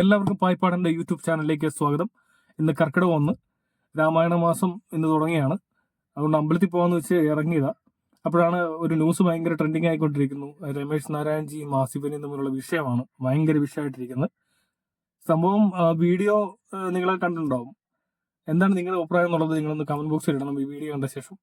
എല്ലാവർക്കും പായ്പാടൻ്റെ യൂട്യൂബ് ചാനലിലേക്ക് സ്വാഗതം. ഇന്ന് കർക്കിടകം 1 രാമായണ മാസം ഇന്ന് തുടങ്ങിയാണ്. അതുകൊണ്ട് അമ്പലത്തിൽ പോകാമെന്ന് വെച്ച് ഇറങ്ങിയതാ. അപ്പോഴാണ് ഒരു ന്യൂസ് ഭയങ്കര ട്രെൻഡിങ് ആയിക്കൊണ്ടിരിക്കുന്നു. രമേശ് നാരായൺജിയും ആസിഫലിയും തമ്മിലുള്ള വിഷയമാണ് ഭയങ്കര വിഷയമായിട്ടിരിക്കുന്നത്. സംഭവം വീഡിയോ നിങ്ങളെ കണ്ടിട്ടുണ്ടാവും. എന്താണ് നിങ്ങളുടെ അഭിപ്രായം എന്നുള്ളത് നിങ്ങളൊന്ന് കമന്റ് ബോക്സിൽ ഇടണം ഈ വീഡിയോ കണ്ട ശേഷം.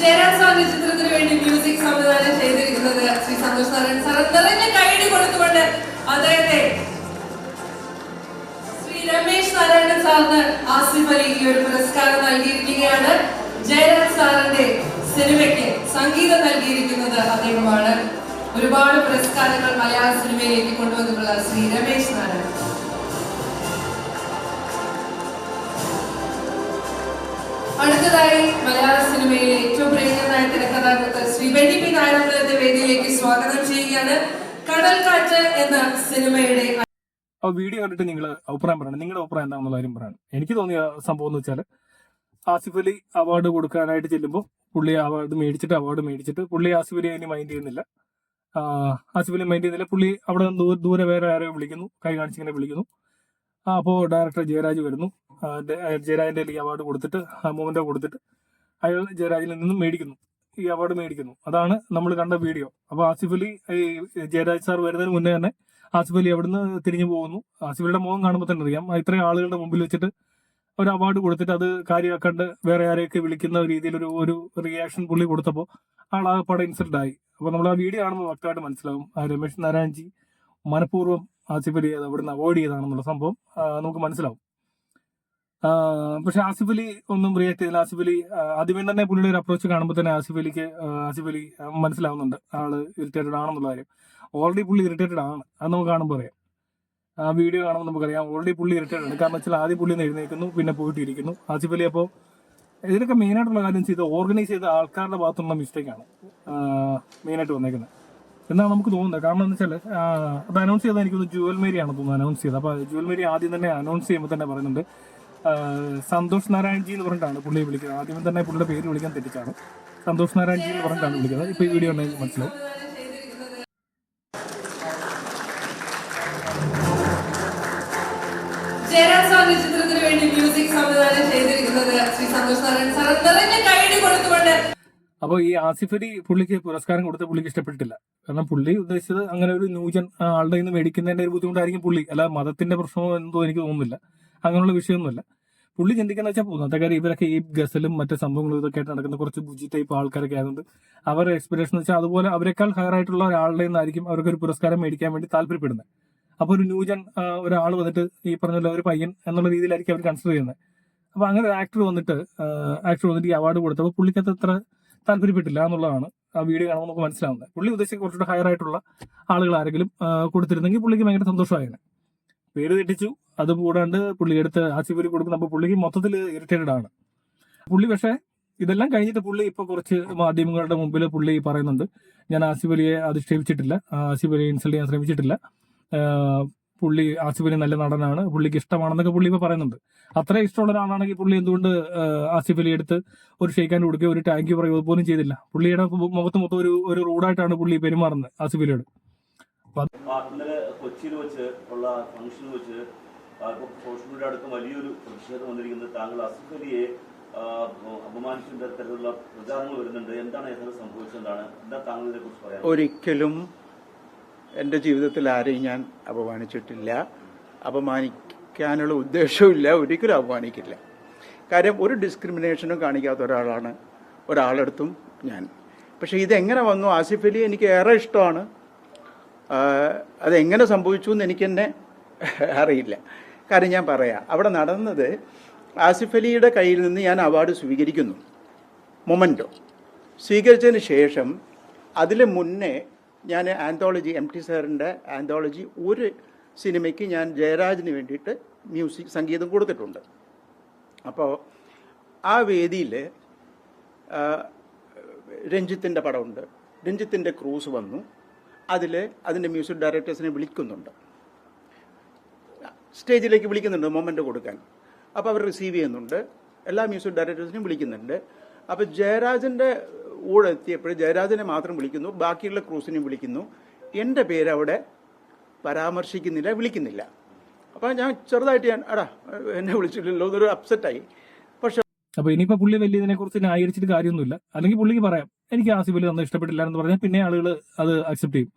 ജയരാജ് ചിത്രത്തിന് വേണ്ടി മ്യൂസിക് സംവിധാനം ചെയ്തിരിക്കുന്നത് ശ്രീ സന്തോഷ് നാരായൺ സാർ. നിറഞ്ഞ കൈയടി കൊടുത്തുകൊണ്ട് അദ്ദേഹത്തെ ശ്രീ രമേശ് നാരായണൻ സാറിന് ആസിഫ് അലി ഈ ഒരു പുരസ്കാരം നൽകിയിരിക്കുകയാണ്. ജയരാജ് സാറിന്റെ സിനിമയ്ക്ക് സംഗീതം നൽകിയിരിക്കുന്നത് അദ്ദേഹമാണ്. ഒരുപാട് പുരസ്കാരങ്ങൾ മലയാള സിനിമയിലേക്ക് കൊണ്ടുവന്നിട്ടുള്ള ശ്രീ രമേശ് നാരായണൻ. അടുത്തതായി മലയാള സിനിമയിലെ ഏറ്റവും പ്രിയങ്കരനായ തിരക്കഥാകൃത്ത് ശ്രീ വെണ്ണി പി നാരായണന്റെ വേദിയിലേക്ക് സ്വാഗതം ചെയ്യുകയാണ്. കടൽക്കാറ്റ് എന്ന സിനിമയുടെ വീഡിയോ കണ്ടിട്ട് നിങ്ങൾ അഭിപ്രായം പറയണം. നിങ്ങളുടെ അഭിപ്രായം എന്താണെന്നുള്ള കാര്യം പറയണം. എനിക്ക് തോന്നിയ സംഭവം എന്ന് വെച്ചാൽ ആസിഫ് അലി അവാർഡ് കൊടുക്കാനായിട്ട് ചെല്ലുമ്പോൾ പുള്ളി അവാർഡ് മേടിച്ചിട്ട് പുള്ളി ആസിഫ് അലി അതിന് മൈൻഡ് ചെയ്യുന്നില്ല. പുള്ളി അവിടെ ദൂരെ വേറെ ആരെയോ വിളിക്കുന്നു, കൈ കാണിച്ചിങ്ങനെ വിളിക്കുന്നു. അപ്പോൾ ഡയറക്ടർ ജയരാജ് വരുന്നു. ജയരാജിന്റെ ഈ അവാർഡ് കൊടുത്തിട്ട് മൊമെന്റോ കൊടുത്തിട്ട് അയാൾ ജയരാജിൽ നിന്നും ഈ അവാർഡ് മേടിക്കുന്നു. അതാണ് നമ്മൾ കണ്ട വീഡിയോ. അപ്പോൾ ആസിഫ് അലി ജയരാജ് സാർ വരുന്നതിന് മുന്നേ തന്നെ ആസിഫ് അലി അവിടുന്ന് തിരിഞ്ഞു പോകുന്നു. ആസിഫ് അലിയുടെ മുഖം കാണുമ്പോൾ തന്നെ അറിയാം, ഇത്രയും ആളുകളുടെ മുമ്പിൽ വെച്ചിട്ട് ഒരു അവാർഡ് കൊടുത്തിട്ട് അത് കാര്യമാക്കാണ്ട് വേറെ ആരെയൊക്കെ വിളിക്കുന്ന രീതിയിൽ ഒരു റിയാക്ഷൻ പുള്ളി കൊടുത്തപ്പോൾ ആളാകപ്പാടെ ഇൻസൾട്ട് ആയി. അപ്പോൾ നമ്മൾ ആ വീഡിയോ കാണുമ്പോൾ വ്യക്തമായിട്ട് മനസ്സിലാവും രമേശ് നാരായൺജി മനഃപൂർവ്വം ആസിഫ് അലി അത് അവിടുന്ന് അവോയ്ഡ് ചെയ്താണെന്നുള്ള സംഭവം നമുക്ക് മനസ്സിലാവും. പക്ഷെ ആസിഫ് അലി ഒന്നും റിയാക്ട് ചെയ്തില്ല. ആസിഫ് അലി ആദ്യമേ തന്നെ പുള്ളിയുടെ ഒരു അപ്രോച്ച് കാണുമ്പോൾ തന്നെ ആസിഫ് അലി മനസ്സിലാവുന്നുണ്ട് ആള് ഇറിറ്റേറ്റഡ് ആണെന്നുള്ള കാര്യം. ഓൾറെഡി പുള്ളി ഇറിറ്റേറ്റഡ് ആണ്, അത് നമുക്ക് കാണുമ്പോൾ അറിയാം. ആ വീഡിയോ കാണുമ്പോൾ നമുക്കറിയാം ഓൾറെഡി പുള്ളി ഇറിറ്റേറ്റഡ് ആണ്. കാരണം വെച്ചാൽ ആദ്യം പുള്ളി എഴുന്നേൽക്കുന്നു, പിന്നെ പോയിട്ട് ഇരിക്കുന്നു. ആസിഫ് അലി അപ്പോൾ ഇതിനൊക്കെ മെയിനായിട്ടുള്ള കാര്യം ഓർഗനൈസ് ചെയ്ത ആൾക്കാരുടെ ഭാഗത്തുള്ള മിസ്റ്റേക്കാണ് മെയിനായിട്ട് വന്നേക്കുന്നത് എന്നാണ് നമുക്ക് തോന്നുന്നത്. കാരണം എന്ന് വെച്ചാൽ അത് അനൗൺസ് ചെയ്താൽ എനിക്കൊന്ന് ജുവൽ മേരി ആണ് തോന്നുന്നത് അനൗൺസ് ചെയ്തത്. അപ്പോൾ ജുവൽ മേരി ആദ്യം തന്നെ അനൗൺസ് ചെയ്യുമ്പോൾ തന്നെ പറയുന്നുണ്ട് സന്തോഷ് നാരായൺജി എന്ന് പറഞ്ഞിട്ടാണ് പുള്ളിയെ വിളിക്കുന്നത്. ആദ്യമേ തന്നെ പുള്ളിയുടെ പേര് വിളിക്കാൻ തെറ്റിച്ചാണ്, സന്തോഷ് നാരായൺജി എന്ന് പറഞ്ഞിട്ടാണ് വിളിക്കുന്നത്. ഇപ്പോൾ ഈ വീഡിയോ ഉണ്ടെങ്കിൽ മനസ്സിലാവും. ജയരാജ് സാറിന്റെ ചിത്രത്തിന് വേണ്ടി മ്യൂസിക് സംവിധാനം ചെയ്തിരിക്കുന്നത് ശ്രീ സന്തോഷ് നാരായൺ സാർ. നിറഞ്ഞ കൈയടി കൊടുത്തുകൊണ്ട് അപ്പോൾ ഈ ആസിഫ് അലി പുള്ളിക്ക് പുരസ്കാരം കൊടുത്ത പുള്ളിക്ക് ഇഷ്ടപ്പെട്ടില്ല. കാരണം പുള്ളി ഉദ്ദേശിച്ചത് അങ്ങനെ ഒരു ന്യൂജൻ ആളുടെ നിന്ന് മേടിക്കുന്നതിന്റെ ഒരു ബുദ്ധിമുട്ടായിരിക്കും പുള്ളി, അല്ല മതത്തിന്റെ പ്രശ്നമോ എന്തോ എനിക്ക് തോന്നുന്നില്ല. അങ്ങനെയുള്ള വിഷയമൊന്നുമില്ല. പുള്ളി ചിന്തിക്കുന്ന വെച്ചാൽ പോകുന്നത് കാര്യം ഇവരൊക്കെ ഈ ഗസലും മറ്റു സംഭവങ്ങളും ഇതൊക്കെ ആയിട്ട് നടക്കുന്ന കുറച്ച് ബുജി ടൈപ്പ് ആൾക്കാരൊക്കെ ആയതുകൊണ്ട് അവരുടെ എക്സ്പെക്ടേഷൻ എന്ന് വെച്ചാൽ അതുപോലെ അവരെക്കാൾ ഹയർ ആയിട്ടുള്ള ഒരാളുടെ നിന്നായിരിക്കും അവർക്ക് ഒരു പുരസ്കാരം മേടിക്കാൻ വേണ്ടി താല്പര്യപ്പെടുന്നത്. അപ്പോൾ ഒരു ന്യൂജൻ ഒരാൾ വന്നിട്ട് ഈ പറഞ്ഞ ഒരു പയ്യൻ എന്നുള്ള രീതിയിലായിരിക്കും അവർ കൺസിഡർ ചെയ്യുന്നത്. അപ്പോൾ അങ്ങനെ ഒരു ആക്ടർ വന്നിട്ട് ഈ അവാർഡ് കൊടുത്തപ്പോൾ പുള്ളിക്കകത്ത് അത്ര താല്പര്യപ്പെട്ടില്ല എന്നുള്ളതാണ് ആ വീഡിയോ കാണുമ്പോൾ നമുക്ക് മനസ്സിലാവുന്നത്. പുള്ളി ഉദ്ദേശിച്ച് കുറച്ചുകൂടെ ഹയർ ആയിട്ടുള്ള ആളുകൾ ആരെങ്കിലും കൊടുത്തിരുന്നെങ്കിൽ പുള്ളിക്ക് ഭയങ്കര സന്തോഷമായിരുന്നു. പേര് തെറ്റിച്ചു. അതും കൂടാണ്ട് പുള്ളി എടുത്ത് ആസിഫ് അലി കൊടുക്കുന്ന അപ്പോൾ പുള്ളിക്ക് മൊത്തത്തിൽ ഇറിറ്റേറ്റഡ് ആണ് പുള്ളി. പക്ഷേ ഇതെല്ലാം കഴിഞ്ഞിട്ട് പുള്ളി ഇപ്പോൾ കുറച്ച് മാധ്യമങ്ങളുടെ മുമ്പിൽ പുള്ളി പറയുന്നുണ്ട്, ഞാൻ ആസിഫ് അലിയെ അധിക്ഷേപിച്ചിട്ടില്ല, ആസിഫ് അലിയെ ഇൻസൾട്ട് ചെയ്യാൻ ശ്രമിച്ചിട്ടില്ല, പുള്ളി ആസിഫ് അലി നല്ല നടനാണ്, പുള്ളിക്ക് ഇഷ്ടമാണെന്നൊക്കെ പുള്ളി ഇപ്പോൾ പറയുന്നുണ്ട്. അത്ര ഇഷ്ടമുള്ള ഒരാളാണെങ്കിൽ പുള്ളി എന്തുകൊണ്ട് ആസിഫ് അലി എടുത്ത് ഒരു ഷെയ്ക്കാൻ കൊടുക്കുകയോ ഒരു താങ്ക് യു പറയുകയോ പോലും ചെയ്തില്ല? പുള്ളിയുടെ മുഖത്ത് മൊത്തം ഒരു റൂഡായിട്ടാണ് പുള്ളി പെരുമാറുന്നത് ആസിഫ് അലിയോട്. ഇന്നലെ കൊച്ചിയിൽ വെച്ച് ഉള്ള ഫംഗ്ഷനിൽ വെച്ച് സോഷ്യൽ മീഡിയ അടക്കം വലിയൊരു പ്രതിഷേധം വന്നിരിക്കുന്നത് താങ്കൾ ആസിഫ് അലിയെ അപമാനിക്കുന്ന തരത്തിലുള്ള പ്രചാരണങ്ങൾ വരുന്നുണ്ട്. എന്താണ് യഥാർത്ഥ സംഭവിച്ചതാണ്? എന്താ താങ്കൾ ഇതിനെ കുറിച്ച് പറയാം? ഒരിക്കലും എൻ്റെ ജീവിതത്തിൽ ആരെയും ഞാൻ അപമാനിച്ചിട്ടില്ല, അപമാനിക്കാനുള്ള ഉദ്ദേശവുമില്ല, ഒരിക്കലും അപമാനിക്കില്ല. കാര്യം ഒരു ഡിസ്ക്രിമിനേഷനും കാണിക്കാത്ത ഒരാളാണ് ഒരാളെടുത്തും ഞാൻ. പക്ഷേ ഇതെങ്ങനെ വന്നു? ആസിഫ് അലി എനിക്ക് ഏറെ ഇഷ്ടമാണ്. അതെങ്ങനെ സംഭവിച്ചു എന്ന് എനിക്ക് തന്നെ അറിയില്ല. കാര്യം ഞാൻ പറയാം, അവിടെ നടന്നത് ആസിഫ് അലിയുടെ കയ്യിൽ നിന്ന് ഞാൻ അവാർഡ് സ്വീകരിക്കുന്നു, മൊമെൻറ്റോ സ്വീകരിച്ചതിന് ശേഷം അതിന് മുന്നേ ഞാൻ ആന്തോളജി MT സാറിൻ്റെ ആന്തോളജി ഒരു സിനിമയ്ക്ക് ഞാൻ ജയരാജിന് വേണ്ടിയിട്ട് സംഗീതം കൊടുത്തിട്ടുണ്ട്. അപ്പോൾ ആ വേദിയിൽ രഞ്ജിത്തിൻ്റെ പടമുണ്ട്. രഞ്ജിത്തിൻ്റെ ക്രൂസ് വന്നു. അതിൻ്റെ മ്യൂസിക് ഡയറക്ടേഴ്സിനെ വിളിക്കുന്നുണ്ട്, സ്റ്റേജിലേക്ക് വിളിക്കുന്നുണ്ട് മൊമെൻ്റ് കൊടുക്കാൻ. അപ്പോൾ അവർ റിസീവ് ചെയ്യുന്നുണ്ട്. എല്ലാ മ്യൂസിക് ഡയറക്ടേഴ്സിനെയും വിളിക്കുന്നുണ്ട്. അപ്പോൾ ജയരാജൻ്റെ കൂടെ എത്തിയപ്പോൾ ജയരാജനെ മാത്രം വിളിക്കുന്നു, ബാക്കിയുള്ള ക്രൂസിനെയും വിളിക്കുന്നു. എൻ്റെ പേര് അവിടെ പരാമർശിക്കുന്നില്ല, വിളിക്കുന്നില്ല. അപ്പോൾ ഞാൻ ചെറുതായിട്ട് എന്നെ വിളിച്ചില്ലല്ലോ എന്നൊരു അപ്സെറ്റായി. പക്ഷെ അപ്പോൾ ഇനിയിപ്പോൾ പുള്ളി വലിയ ഇതിനെക്കുറിച്ച് ന്യായീകരിച്ചിട്ട് കാര്യമൊന്നുമില്ല. അല്ലെങ്കിൽ പുള്ളിക്ക് പറയാം എനിക്ക് ആസിഫ് അലി ഒന്നും ഇഷ്ടപ്പെട്ടില്ല എന്ന് പറഞ്ഞാൽ പിന്നെ ആളുകൾ അത് അക്സെപ്റ്റ് ചെയ്യും.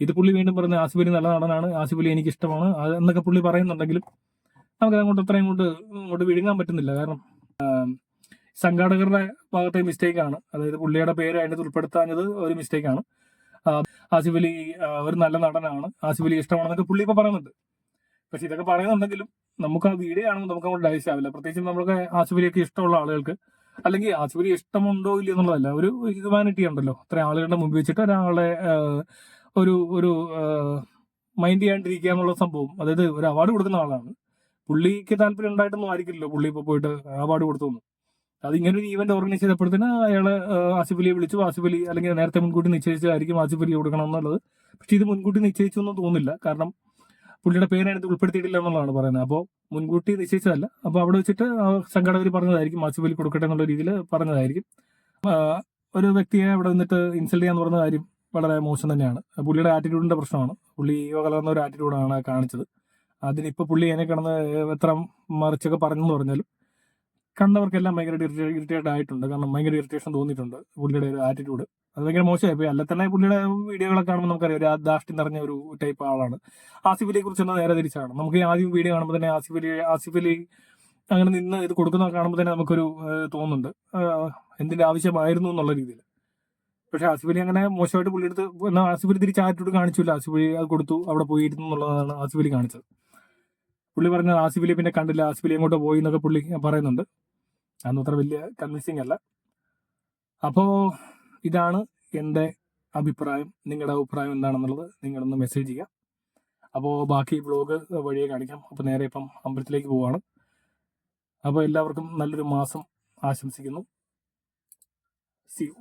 ഇത് പുള്ളി വീണ്ടും പറഞ്ഞ ആസിഫ് അലി നല്ല നടനാണ്, ആസിഫ് അലി എനിക്ക് ഇഷ്ടമാണ് എന്നൊക്കെ പുള്ളി പറയുന്നുണ്ടെങ്കിലും നമുക്ക് അങ്ങോട്ട് അത്രയും ഇങ്ങോട്ട് വിഴുങ്ങാൻ പറ്റുന്നില്ല. കാരണം സംഘാടകരുടെ ഭാഗത്തെ മിസ്റ്റേക്കാണ്. അതായത് പുള്ളിയുടെ പേര് അതിനകത്ത് ഉൾപ്പെടുത്താഞ്ഞത് ഒരു മിസ്റ്റേക്കാണ്. ആസിഫ് അലി ഒരു നല്ല നടനാണ്, ആസിഫ് അലി ഇഷ്ടമാണെന്നൊക്കെ പുള്ളി ഇപ്പോൾ പറയുന്നുണ്ട്. പക്ഷെ ഇതൊക്കെ പറയുന്നുണ്ടെങ്കിലും നമുക്ക് ആ വീഡിയോ ആണെങ്കിൽ നമുക്ക് അങ്ങോട്ട് ഡൈസ് ആവില്ല. പ്രത്യേകിച്ച് നമുക്ക് ആസിഫ് അലിയൊക്കെ ഇഷ്ടമുള്ള ആളുകൾക്ക്, അല്ലെങ്കിൽ ആസിഫ് അലി ഇഷ്ടമുണ്ടോ ഇല്ല എന്നുള്ളതല്ല, ഒരു ഹ്യൂമാനിറ്റി ഉണ്ടല്ലോ. അത്രയും ആളുകളുടെ മുമ്പ് വെച്ചിട്ട് ഒരാളെ ഒരു മൈൻഡ് ചെയ്യാണ്ടിരിക്കുക എന്നുള്ള സംഭവം. അതായത് ഒരു അവാർഡ് കൊടുക്കുന്ന ആളാണ്, പുള്ളിക്ക് താല്പര്യം ഉണ്ടായിട്ടൊന്നും ആയിരിക്കില്ലല്ലോ പുള്ളി ഇപ്പോൾ പോയിട്ട് അവാർഡ് കൊടുത്തൊന്നും. അത് ഇങ്ങനെ ഒരു ഈവന്റ് ഓർഗനൈസ് ചെയ്തപ്പോഴത്തേന് അയാള് ആസിഫ് അലിയെ വിളിച്ചു. ആസിഫ് അലി അല്ലെങ്കിൽ നേരത്തെ മുൻകൂട്ടി നിശ്ചയിച്ചായിരിക്കും ആസിഫ് അലി കൊടുക്കണം എന്നുള്ളത്. പക്ഷെ ഇത് മുൻകൂട്ടി നിശ്ചയിച്ചു ഒന്നും തോന്നുന്നില്ല. കാരണം പുള്ളിയുടെ പേരതിനകത്ത് ഉൾപ്പെടുത്തിയിട്ടില്ല എന്നുള്ളതാണ് പറയുന്നത്. അപ്പോൾ മുൻകൂട്ടി നിശ്ചയിച്ചതല്ല. അപ്പോൾ അവിടെ വെച്ചിട്ട് സംഘാടകർ പറഞ്ഞതായിരിക്കും ആസിഫ് അലി കൊടുക്കട്ടെ എന്നുള്ള രീതിയിൽ പറഞ്ഞതായിരിക്കും. ഒരു വ്യക്തിയെ അവിടെ നിന്നിട്ട് ഇൻസൾട്ട് ചെയ്യാന്ന് പറഞ്ഞ കാര്യം വളരെ മോശം തന്നെയാണ്. പുള്ളിയുടെ ആറ്റിറ്റ്യൂഡിന്റെ പ്രശ്നമാണ്. പുള്ളി ഈഗോ കലർന്ന ഒരു ആറ്റിറ്റ്യൂഡാണ് കാണിച്ചത്. അതിനിപ്പോൾ പുള്ളി അതിനെ കിടന്ന് എത്ര മറിച്ചൊക്കെ പറഞ്ഞെന്ന് പറഞ്ഞാലും കണ്ടവർക്കെല്ലാം ഭയങ്കര ഇറിറ്റേറ്റ് ആയിട്ടുണ്ട്. കാരണം ഭയങ്കര ഇറിറ്റേഷൻ തോന്നിയിട്ടുണ്ട് പുള്ളിയുടെ ഒരു ആറ്റിറ്റ്യൂഡ്. അത് ഭയങ്കര മോശമായി പോയി. അല്ല തന്നെ പുള്ളിയുടെ വീഡിയോകളൊക്കെ കാണുമ്പോൾ നമുക്കറിയാം ഒരു ധാഷ്ട്യം നിറഞ്ഞ ഒരു ടൈപ്പ് ആളാണ്. ആസിഫ് അലിയെ കുറിച്ച് നേരെ തിരിച്ചാണ്. നമുക്ക് ഈ ആദ്യം വീഡിയോ കാണുമ്പോൾ തന്നെ ആസിഫ് അലി അങ്ങനെ നിന്ന് ഇത് കൊടുക്കുന്ന കാണുമ്പോൾ തന്നെ നമുക്കൊരു തോന്നുന്നുണ്ട് എന്തിന്റെ ആവശ്യമായിരുന്നു എന്നുള്ള രീതിയിൽ. പക്ഷെ ആസിഫ് അലി അങ്ങനെ മോശമായിട്ട് പുള്ളിയെടുത്ത് എന്നാൽ ആസിഫ് അലി തിരിച്ച് ആറ്റിറ്റ്യൂഡ് കാണിച്ചില്ല. ആസിഫ് അലി അത് കൊടുത്തു, അവിടെ പോയിരുന്നു എന്നുള്ളതാണ് ആസിഫ് അലി കാണിച്ചത്. പുള്ളി പറഞ്ഞത് ആസിഫ് അലി പിന്നെ കണ്ടില്ല, ആസിഫ് അലി എങ്ങോട്ടോ പോയി എന്നൊക്കെ പുള്ളി പറയുന്നുണ്ട്. അതൊന്നും അത്ര വലിയ കൺവിൻസിങ് അല്ല. അപ്പോൾ ഇതാണ് എൻ്റെ അഭിപ്രായം. നിങ്ങളുടെ അഭിപ്രായം എന്താണെന്നുള്ളത് നിങ്ങളൊന്ന് മെസ്സേജ് ചെയ്യാം. അപ്പോൾ ബാക്കി വ്ളോഗ് വഴിയെ കാണിക്കാം. അപ്പോൾ നേരെ ഇപ്പം അമ്പലത്തിലേക്ക് പോവുകയാണ്. അപ്പോൾ എല്ലാവർക്കും നല്ലൊരു മാസം ആശംസിക്കുന്നു. See you.